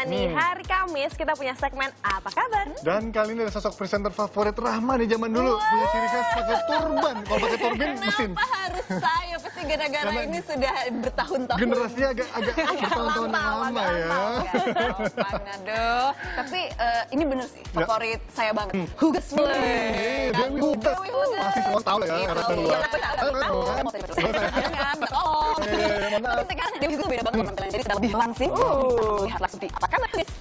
nih, hari Kamis kita punya segmen Apa Kabar? Dan kali ini ada sosok presenter favorit Rahma di zaman dulu. Punya ciri khas pakai turban. Kalau pakai turban mesin. Kenapa harus saya? Pasti gara-gara ini sudah bertahun-tahun. Generasinya agak bertahun-tahun lama ya. Aduh. Tapi ini bener sih, favorit saya banget. Huges Mulai. Dewi Huges. Pasti semua tahu lah ya. Karena kedua. Tapi sekarang Dewi Huges beda banget penampilannya. Jadi sudah lebih langsing. Lihatlah seperti apa kabar Huges.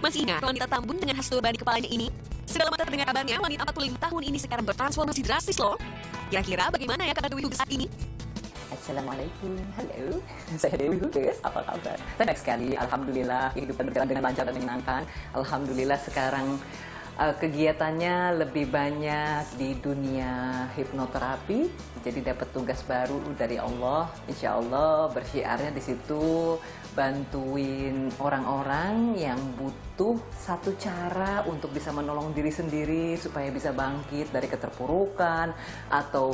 Masih ingat wanita tambun dengan khas turban di kepalanya ini? Sudah lama terdengar kabarnya, wanita 45 tahun ini sekarang bertransformasi drastis loh. Kira-kira bagaimana ya kabar Dewi Huges saat ini? Assalamualaikum, halo, saya Dewi Huges, apa kabar? Baik sekali, alhamdulillah kehidupan berjalan dengan lancar dan menyenangkan. Alhamdulillah sekarang kegiatannya lebih banyak di dunia hipnoterapi, jadi dapat tugas baru dari Allah. Insya Allah bersyiarnya di situ bantuin orang-orang yang butuh satu cara untuk bisa menolong diri sendiri supaya bisa bangkit dari keterpurukan atau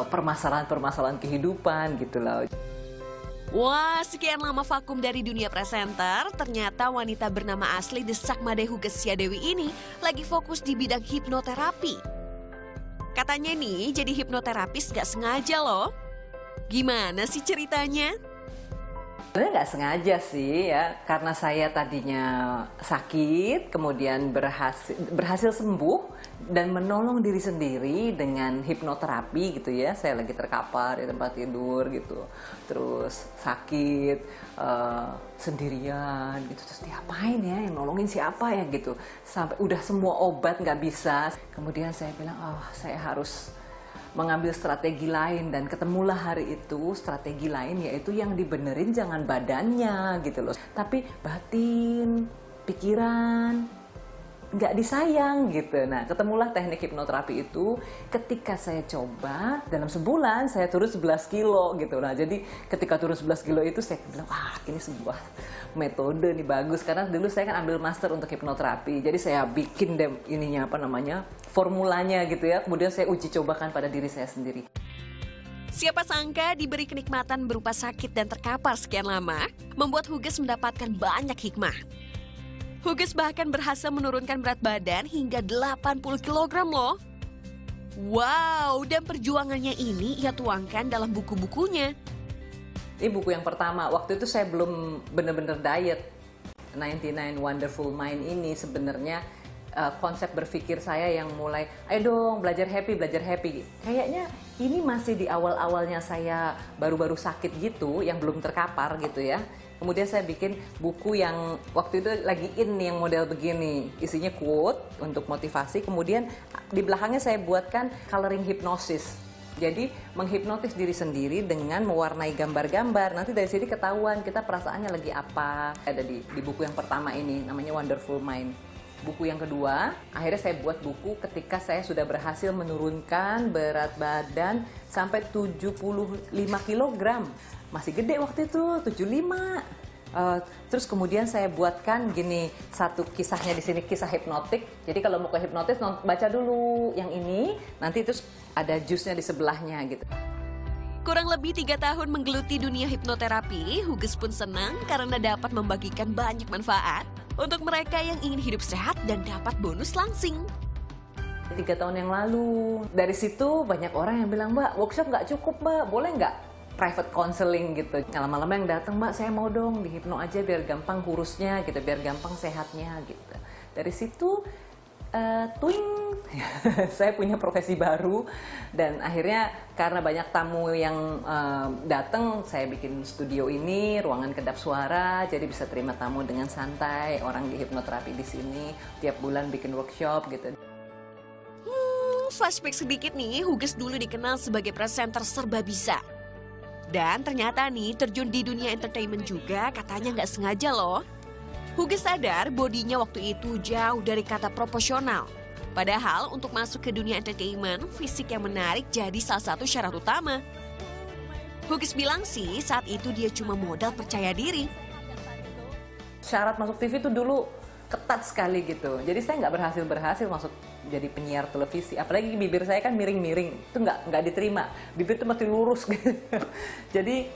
permasalahan-permasalahan kehidupan gitu loh. Wah, sekian lama vakum dari dunia presenter, ternyata wanita bernama asli Desak Made Huges Dewi ini lagi fokus di bidang hipnoterapi. Katanya nih, jadi hipnoterapis gak sengaja loh. Gimana sih ceritanya? Sebenarnya nggak sengaja sih ya, karena saya tadinya sakit, kemudian berhasil sembuh dan menolong diri sendiri dengan hipnoterapi gitu ya. Saya lagi terkapar di tempat tidur gitu, terus sakit sendirian gitu, terus diapain ya, yang nolongin siapa ya gitu, sampai udah semua obat nggak bisa. Kemudian saya bilang, oh saya harus mengambil strategi lain, dan ketemulah hari itu strategi lain, yaitu yang dibenerin jangan badannya gitu loh, tapi batin, pikiran, nggak disayang gitu. Nah, ketemulah teknik hipnoterapi itu. Ketika saya coba, dalam sebulan saya turun 11 kilo gitu. Nah, jadi ketika turun 11 kilo itu saya bilang, wah ini sebuah metode nih bagus. Karena dulu saya kan ambil master untuk hipnoterapi. Jadi saya bikin ininya apa namanya, formulanya gitu ya. Kemudian saya uji cobakan pada diri saya sendiri. Siapa sangka diberi kenikmatan berupa sakit dan terkapar sekian lama, membuat Huges mendapatkan banyak hikmah. Huges bahkan berhasil menurunkan berat badan hingga 80 kg loh. Wow, dan perjuangannya ini ia tuangkan dalam buku-bukunya. Ini buku yang pertama, waktu itu saya belum benar-benar diet. 99 Wonderful Mind ini sebenarnya konsep berpikir saya yang mulai, ayo dong belajar happy. Kayaknya ini masih di awal-awalnya saya baru-baru sakit gitu, yang belum terkapar gitu ya. Kemudian saya bikin buku yang waktu itu lagi in nih, yang model begini. Isinya quote untuk motivasi, kemudian di belakangnya saya buatkan coloring hypnosis. Jadi menghipnotis diri sendiri dengan mewarnai gambar-gambar. Nanti dari sini ketahuan kita perasaannya lagi apa. Ada di buku yang pertama ini, namanya Wonderful Mind. Buku yang kedua, akhirnya saya buat buku ketika saya sudah berhasil menurunkan berat badan sampai 75 kg. Masih gede waktu itu, 75. Terus kemudian saya buatkan gini, satu kisahnya di sini, kisah hipnotik. Jadi kalau mau ke hipnotis, baca dulu yang ini, nanti terus ada jusnya di sebelahnya gitu. Kurang lebih 3 tahun menggeluti dunia hipnoterapi, Huges pun senang karena dapat membagikan banyak manfaat untuk mereka yang ingin hidup sehat dan dapat bonus langsing. 3 tahun yang lalu, dari situ banyak orang yang bilang, Mbak, workshop nggak cukup Mbak, boleh nggak private counseling gitu. Lama-lama yang datang, Mbak saya mau dong dihipno aja biar gampang kurusnya gitu, biar gampang sehatnya gitu. Dari situ, twing, saya punya profesi baru, dan akhirnya karena banyak tamu yang datang, saya bikin studio ini, ruangan kedap suara, jadi bisa terima tamu dengan santai, orang di hipnoterapi di sini, tiap bulan bikin workshop gitu. Flashback sedikit nih, Huges dulu dikenal sebagai presenter serba bisa. Dan ternyata nih, terjun di dunia entertainment juga katanya nggak sengaja loh. Huges sadar bodinya waktu itu jauh dari kata proporsional. Padahal untuk masuk ke dunia entertainment, fisik yang menarik jadi salah satu syarat utama. Huges bilang sih saat itu dia cuma modal percaya diri. Syarat masuk TV itu dulu ketat sekali gitu. Jadi saya nggak berhasil masuk jadi penyiar televisi. Apalagi bibir saya kan miring-miring, itu nggak diterima. Bibir itu masih lurus gitu. Jadi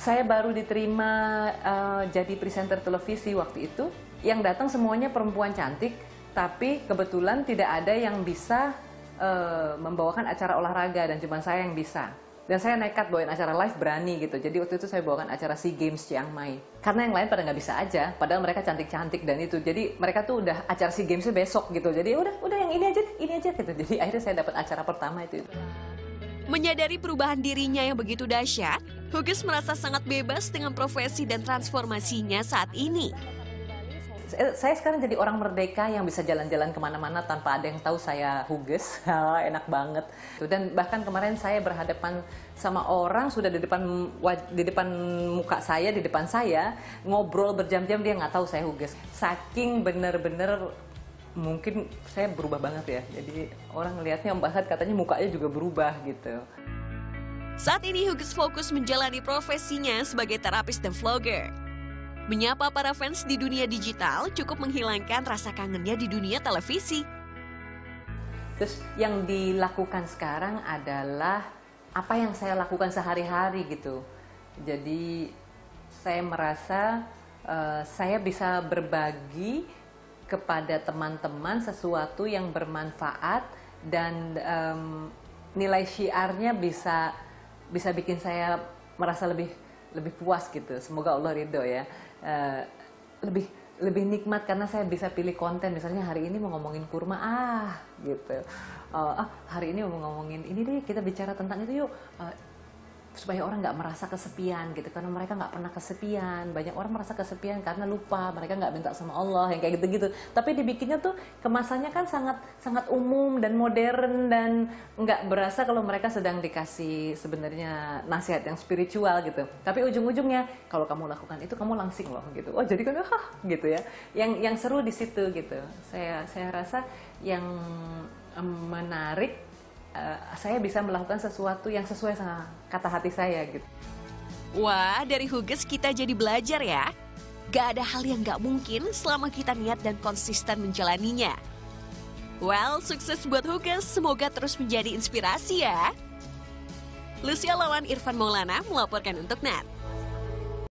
Saya baru diterima jadi presenter televisi waktu itu. Yang datang semuanya perempuan cantik, tapi kebetulan tidak ada yang bisa membawakan acara olahraga dan cuma saya yang bisa. Dan saya nekat bawain acara live, berani gitu. Jadi waktu itu saya bawakan acara SEA Games Chiang Mai. Karena yang lain pada nggak bisa aja, padahal mereka cantik-cantik dan itu. Jadi mereka tuh udah acara SEA Games-nya besok gitu. Jadi udah yang ini aja gitu. Jadi akhirnya saya dapat acara pertama itu. Menyadari perubahan dirinya yang begitu dahsyat, Huges merasa sangat bebas dengan profesi dan transformasinya saat ini. Saya sekarang jadi orang merdeka yang bisa jalan-jalan kemana-mana tanpa ada yang tahu saya Huges. Enak banget. Dan bahkan kemarin saya berhadapan sama orang sudah di depan muka saya, di depan saya, ngobrol berjam-jam, dia nggak tahu saya Huges. Saking bener-bener mungkin saya berubah banget ya. Jadi orang ngelihatnya, bahkan katanya mukanya juga berubah gitu. Saat ini Huges fokus menjalani profesinya sebagai terapis dan vlogger. Menyapa para fans di dunia digital cukup menghilangkan rasa kangennya di dunia televisi. Terus yang dilakukan sekarang adalah apa yang saya lakukan sehari-hari gitu. Jadi saya merasa saya bisa berbagi kepada teman-teman sesuatu yang bermanfaat dan nilai syiarnya bisa bikin saya merasa lebih puas gitu. Semoga Allah ridho ya. Lebih nikmat karena saya bisa pilih konten. Misalnya hari ini mau ngomongin kurma, gitu. Hari ini mau ngomongin ini deh, kita bicara tentang itu yuk. Supaya orang nggak merasa kesepian gitu, karena mereka nggak pernah kesepian. Banyak orang merasa kesepian karena lupa, mereka nggak minta sama Allah, yang kayak gitu-gitu. Tapi dibikinnya tuh kemasannya kan sangat umum dan modern, dan nggak berasa kalau mereka sedang dikasih sebenarnya nasihat yang spiritual gitu. Tapi ujung-ujungnya kalau kamu lakukan itu kamu langsing loh gitu. Oh jadi kan gitu ya. Yang seru di situ gitu. Saya rasa yang menarik, saya bisa melakukan sesuatu yang sesuai sama kata hati saya gitu. Wah, dari Huges kita jadi belajar ya. Gak ada hal yang gak mungkin selama kita niat dan konsisten menjalaninya. Well, sukses buat Huges, semoga terus menjadi inspirasi ya. Lucia Lawan, Irfan Maulana melaporkan untuk NET.